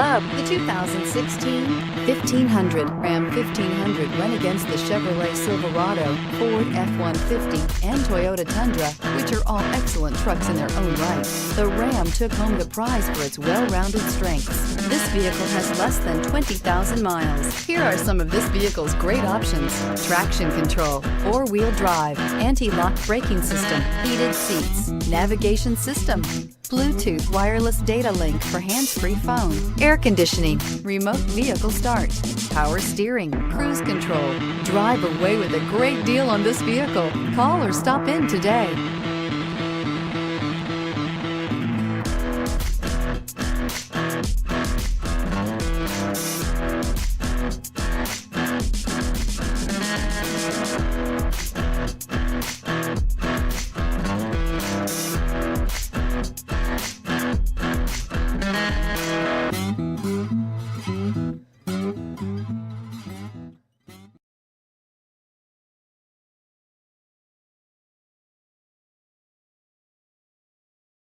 love the 2016 1500. Ram 1500 went against the Chevrolet Silverado, Ford F-150, and Toyota Tundra, which are all excellent trucks in their own right. The Ram took home the prize for its well-rounded strengths. This vehicle has less than 20,000 miles. Here are some of this vehicle's great options: traction control, four-wheel drive, anti-lock braking system, heated seats, navigation system, Bluetooth wireless data link for hands-free phone, air conditioning, remote vehicle start, power steering, cruise control. Drive away with a great deal on this vehicle. Call or stop in today.